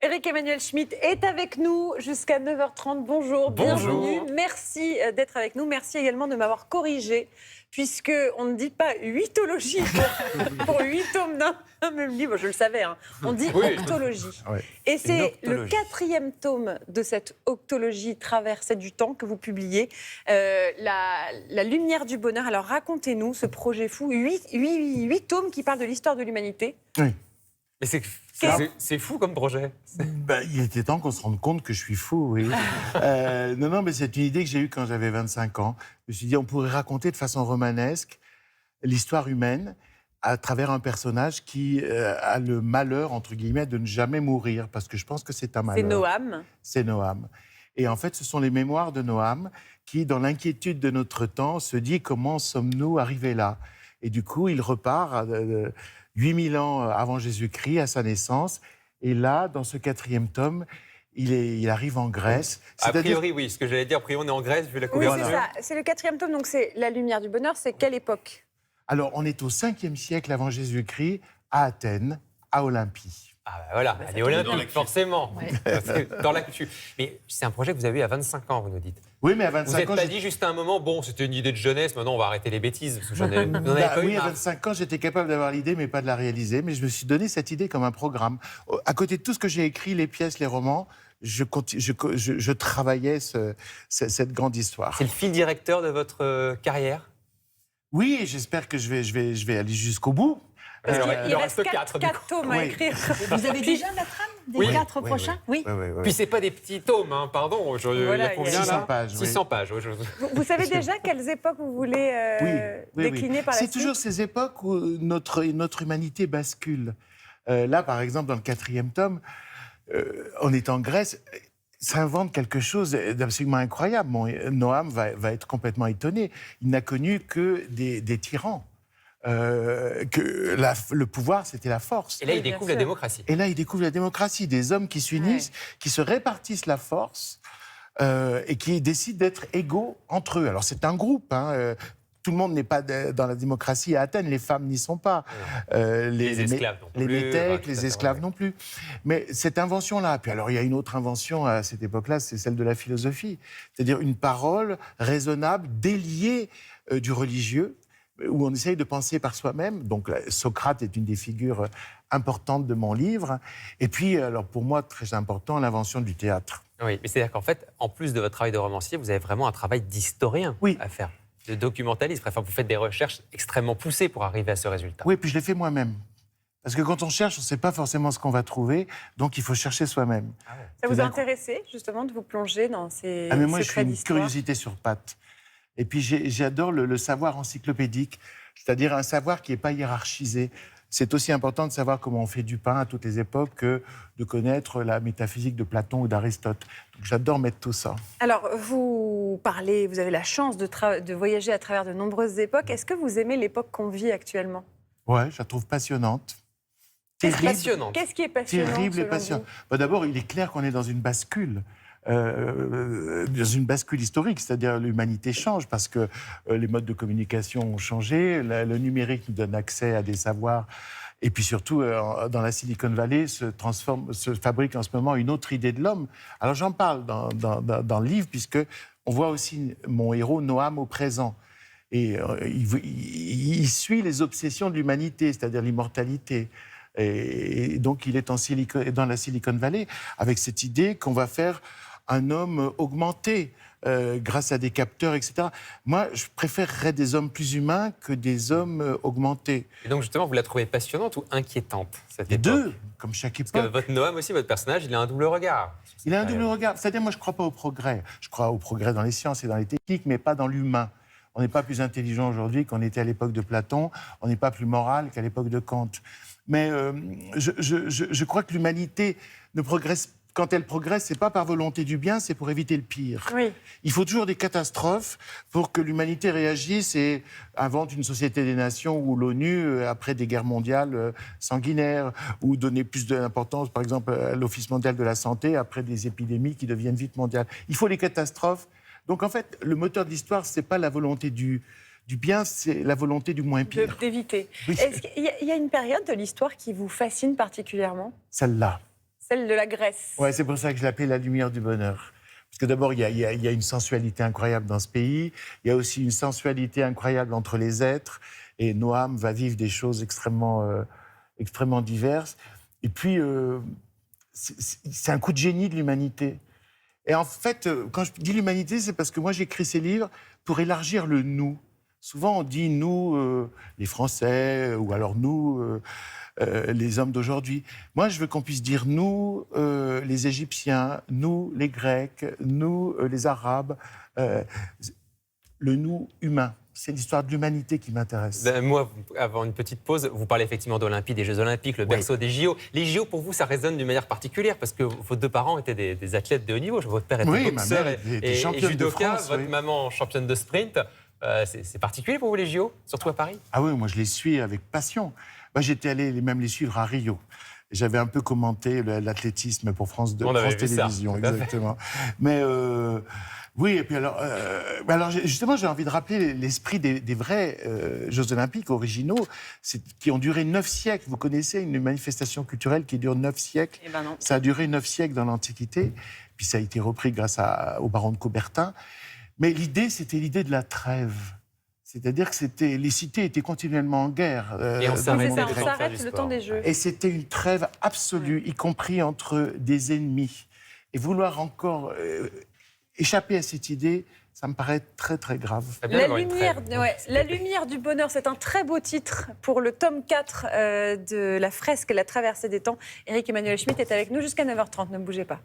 Éric Emmanuel Schmitt est avec nous jusqu'à 9h30. Bonjour, Bonjour. bienvenue. Merci d'être avec nous. Merci également de m'avoir corrigé, puisque on ne dit pas huitologie pour 8 tomes d'un même livre. Je le savais, hein. On dit octologie. Ouais. Et c'est le octologie. 4e tome de cette octologie Traversée du temps que vous publiez, la lumière du bonheur. Alors racontez-nous ce projet fou, 8 tomes qui parlent de l'histoire de l'humanité. Oui. Mais c'est fou comme projet. Il était temps qu'on se rende compte que je suis fou, oui. Non, mais c'est une idée que j'ai eue quand j'avais 25 ans. Je me suis dit, on pourrait raconter de façon romanesque l'histoire humaine à travers un personnage qui a le malheur, entre guillemets, de ne jamais mourir, parce que je pense que c'est un malheur. C'est Noam. C'est Noam. Et en fait, ce sont les mémoires de Noam qui, dans l'inquiétude de notre temps, se dit comment sommes-nous arrivés là. Et du coup, il repart à 8000 ans avant Jésus-Christ, à sa naissance. Et là, dans ce 4e tome, il arrive en Grèce. A priori, oui. Ce que j'allais dire, a priori, on est en Grèce, vu la Oui, couverture. c'est ça. C'est le 4e tome, donc c'est la lumière du bonheur. C'est quelle époque? Alors, on est au 5e siècle avant Jésus-Christ, à Athènes, à Olympie. Ah bah voilà, elle est olympique, forcément. Ouais. Parce que dans l'actu. Mais c'est un projet que vous avez eu à 25 ans, vous nous dites. Oui, mais à Vous 25 n'êtes ans... pas dit juste à un moment, bon, c'était une idée de jeunesse, maintenant on va arrêter les bêtises. Parce que vous en avez pas eu Oui, à marre. 25 ans, j'étais capable d'avoir l'idée, mais pas de la réaliser. Mais je me suis donné cette idée comme un programme. À côté de tout ce que j'ai écrit, les pièces, les romans, je travaillais cette grande histoire. C'est le fil directeur de votre carrière? Oui, et j'espère que je vais aller jusqu'au bout. Parce qu'il il en reste reste quatre, 4 tomes à Oui. écrire. Vous avez déjà la trame des Oui. 4 prochains? Oui. Oui. Puis c'est pas des petits tomes, hein, pardon. Il y Voilà, a combien 600 là pages, oui. 600 pages. Oui, Vous savez déjà quelles époques vous voulez décliner par la C'est suite? toujours ces époques où notre humanité bascule. Là, par exemple, dans le 4e tome, on est en Grèce, s'invente quelque chose d'absolument incroyable. Noam va être complètement étonné. Il n'a connu que des tyrans. Que le pouvoir, c'était la force. Et là, il bien découvre sûr. la démocratie. Et là, il découvre la démocratie, des hommes qui s'unissent, qui se répartissent la force et qui décident d'être égaux entre eux. Alors, c'est un groupe, hein, tout le monde n'est pas dans la démocratie à Athènes, les femmes n'y sont pas. Les esclaves non les plus. métèques, Tout à les fait, esclaves ouais. non plus. Mais cette invention-là, puis alors il y a une autre invention à cette époque-là, c'est celle de la philosophie. C'est-à-dire une parole raisonnable, déliée du religieux, où on essaye de penser par soi-même. Donc Socrate est une des figures importantes de mon livre. Et puis, alors pour moi, très important, l'invention du théâtre. Oui, mais c'est-à-dire qu'en fait, en plus de votre travail de romancier, vous avez vraiment un travail d'historien Oui. à faire, de documentaliste. Enfin, vous faites des recherches extrêmement poussées pour arriver à ce résultat. Oui, puis je l'ai fait moi-même. Parce que quand on cherche, on ne sait pas forcément ce qu'on va trouver, donc il faut chercher soi-même. Ça vous Tout a d'un coup. intéressé, justement, de vous plonger dans ces Ah mais moi, je suis secrets une d'histoire? curiosité sur pattes. Et puis j'adore le savoir encyclopédique, c'est-à-dire un savoir qui n'est pas hiérarchisé. C'est aussi important de savoir comment on fait du pain à toutes les époques que de connaître la métaphysique de Platon ou d'Aristote. Donc j'adore mettre tout ça. Alors, vous avez la chance de voyager à travers de nombreuses époques. Est-ce que vous aimez l'époque qu'on vit actuellement? Ouais, je la trouve passionnante. Passionnante. Qu'est-ce qui est passionnant, Terrible et selon passionnant. vous? D'abord, il est clair qu'on est dans une bascule. Dans une bascule historique, c'est-à-dire l'humanité change parce que les modes de communication ont changé, le numérique nous donne accès à des savoirs, et puis surtout dans la Silicon Valley se fabrique en ce moment une autre idée de l'homme. Alors j'en parle dans le livre puisque on voit aussi mon héros Noam au présent. Et il suit les obsessions de l'humanité, c'est-à-dire l'immortalité. Et donc, il est dans la Silicon Valley avec cette idée qu'on va faire un homme augmenté grâce à des capteurs, etc. Moi, je préférerais des hommes plus humains que des hommes augmentés. Et donc, justement, vous la trouvez passionnante ou inquiétante, cette Les époque? deux, comme chaque Parce que époque. votre Noam aussi, votre personnage, il a un double regard. Il a un double regard. C'est-à-dire, moi, je ne crois pas au progrès. Je crois au progrès dans les sciences et dans les techniques, mais pas dans l'humain. On n'est pas plus intelligent aujourd'hui qu'on était à l'époque de Platon. On n'est pas plus moral qu'à l'époque de Kant. Mais je crois que l'humanité ne progresse. Quand elle progresse, c'est pas par volonté du bien, c'est pour éviter le pire. Oui. Il faut toujours des catastrophes pour que l'humanité réagisse et invente une société des nations ou l'ONU après des guerres mondiales sanguinaires, ou donner plus d'importance, par exemple, à l'Office mondial de la santé après des épidémies qui deviennent vite mondiales. Il faut les catastrophes. Donc en fait, le moteur de l'histoire, c'est pas la volonté du bien, c'est la volonté du moins pire. D'éviter. Oui. Est-ce qu'il y a une période de l'histoire qui vous fascine particulièrement? Celle-là. Celle de la Grèce. Ouais, c'est pour ça que je l'appelle la lumière du bonheur. Parce que d'abord, il y a une sensualité incroyable dans ce pays. Il y a aussi une sensualité incroyable entre les êtres. Et Noam va vivre des choses extrêmement diverses. Et puis, c'est un coup de génie de l'humanité. Et en fait, quand je dis l'humanité, c'est parce que moi, j'écris ces livres pour élargir le « nous ». Souvent, on dit « nous, les Français » ou alors « nous, les hommes d'aujourd'hui ». Moi, je veux qu'on puisse dire « nous, les Égyptiens »,« nous, les Grecs »,« nous, les Arabes », le « nous humain ». C'est l'histoire de l'humanité qui m'intéresse. Moi, avant une petite pause, vous parlez effectivement d'Olympie, des Jeux Olympiques, le berceau des JO. Les JO, pour vous, ça résonne d'une manière particulière parce que vos deux parents étaient des athlètes de haut niveau. Votre père était boxeur et judoka, votre maman championne de sprint. C'est particulier pour vous, les JO, surtout à Paris? Ah oui, moi, je les suis avec passion. Moi, j'étais allé même les suivre à Rio. J'avais un peu commenté l'athlétisme pour France Télévisions, exactement. Mais oui, et puis alors justement, j'ai envie de rappeler l'esprit des vrais Jeux Olympiques originaux, qui ont duré 9 siècles. Vous connaissez une manifestation culturelle qui dure 9 siècles? Eh ben non. Ça a duré 9 siècles dans l'Antiquité, puis ça a été repris grâce au baron de Coubertin. Mais l'idée, c'était l'idée de la trêve. C'est-à-dire que les cités étaient continuellement en guerre. Et on s'arrête le temps des Jeux. Et c'était une trêve absolue, y compris entre des ennemis. Et vouloir encore échapper à cette idée, ça me paraît très, très grave. La lumière du bonheur, c'est un très beau titre pour le tome 4 de la fresque La traversée des temps. Éric Emmanuel Schmitt est avec nous jusqu'à 9h30, ne bougez pas.